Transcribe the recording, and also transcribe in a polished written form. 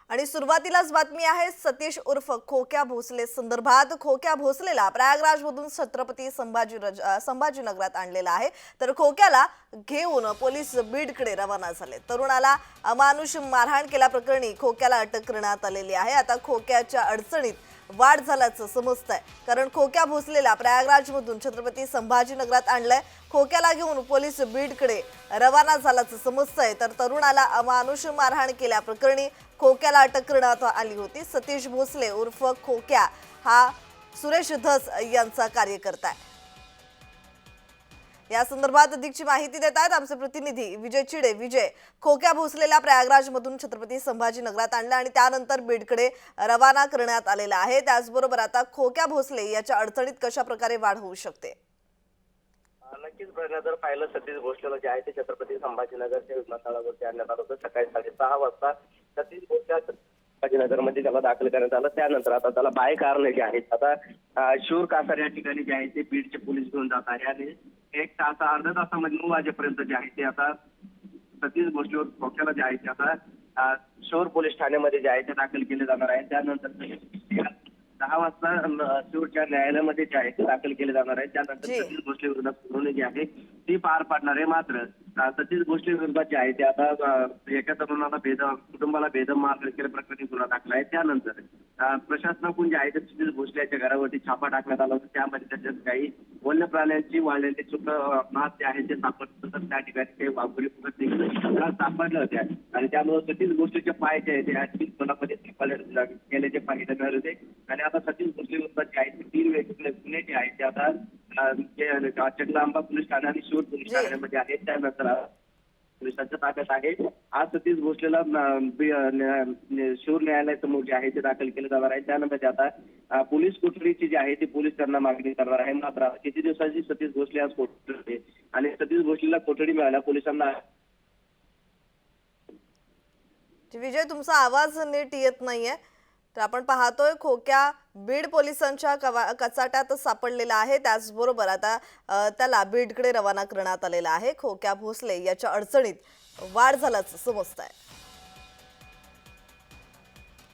आणि सुरुवातीलाच बातमी आहे सतीश उर्फ खोक्या भोसले संदर्भात। खोक्या भोसलेला प्रयागराजमधून छत्रपती संभाजीनगरात आणलेला आहे, तर खोक्याला घेऊन पोलीस बीडकडे रवाना झाले। तरुणाला अमानुष मारहाण केल्याप्रकरणी खोक्याला अटक करण्यात आलेली आहे। आता खोक्याच्या अडचणीत वाढ झाल्याचं समजतंय, कारण खोक्या भोसलेला प्रयागराजमधून छत्रपती संभाजीनगरात आणलंय। खोक्याला घेऊन पोलीस बीडकडे रवाना झाल्याचं समजतंय, तर तरुणाला अमानुष मारहाण केल्याप्रकरणी खोक्याला अटक करण्यात आली होती। सतीश भोसले उर्फ खोक्या हा सुरेश धस यांचा कार्यकर्ता आहे। या संदर्भात अधिकची माहिती देत आहेत आमचे प्रतिनिधी विजय चिडे। विजय, खोक्या भोसलेला प्रयागराजमधून छत्रपती संभाजीनगरात आणलं आणि त्यानंतर बीडकडे रवाना करण्यात आलेला आहे। त्याचबरोबर आता खोक्या भोसले याच्या अडचणीत कशा प्रकारे वाढ होऊ शकते? नक्कीच जर पाहिलं सतीश भोसलेला जे आहे ते छत्रपती संभाजीनगरच्या विमानतळावरती आणण्यात आलं होतं। सकाळी 6:30 वाजता सतीश भोसले संभाजीनगरमध्ये त्याला दाखल करण्यात आलं। त्यानंतर आता त्याला बाय कारने जे आहेत आता शूर कासार या ठिकाणी जे आहे ते बीडचे पोलीस घेऊन जात आहे आणि अर्ध्या तासामध्ये 9 वाजेपर्यंत जे आहे ते आता सतीश भोसले खोक्याला जे आहे ते आता शोर पोलीस ठाण्यामध्ये जे आहे ते दाखल केले जाणार आहे। त्यानंतर 10 वाजता शिवच्या न्यायालयामध्ये जे आहे ते दाखल केले जाणार आहे। त्यानंतर सतीश भोसले विरोधात सुनावणी जी आहे ती पार पाडणार आहे। मात्र सतीश भोसले विरोधात जे आहे ते आता एका तरुणाला कुटुंबाला बेदम मारहाण केल्याप्रकरणी गुन्हा दाखल आहे। त्यानंतर प्रशासनाकडून जे आहे ते सतीश भोसले याच्या घरावरती छापा टाकण्यात आला होता। त्यामध्ये त्याच्यात काही वन्य प्राण्यांची वाळलेली मास जे आहे ते सापडलं, तर त्या ठिकाणी काही वाघुरी सापडल्या होत्या आणि त्यामुळे सतीश भोसलेचे पाय जे आहे ते आणखी गुन्ह्यामध्ये गेल्याचे पाहिजे मिळाले होते। आणि आता सतीश भोसले विरोधात जे आहे ते 3 वेगवेगळे गुन्हे जे आहेत ते आता चंद्रांबा पोलीस ठाणे आणि शूर पोलीस ठाण्यामध्ये आहेत। त्यानंतर पोलिसांच्या ताब्यात आहे। आज सतीश भोसलेला शूर न्यायालयासमोर जे आहे ते दाखल केलं जाणार आहे। त्यानंतर आता पोलीस कोठडीची जी आहे ती पोलीस त्यांना मागणी करणार आहे। मात्र किती दिवसाची सतीश भोसले आज कोठडी होते आणि सतीश भोसलेला कोठडी मिळाल्या पोलिसांना। विजय, तुमचा आवाज नीट येत नाहीये, तर आपण पाहतोय खोक्या बीड पोलिसांच्या कचाट्यात सापडलेला आहे। त्याचबरोबर आता त्याला बीडकडे रवाना करण्यात आलेला आहे। खोक्या भोसले याच्या अडचणीत वाढ झाल्याचं समजतंय।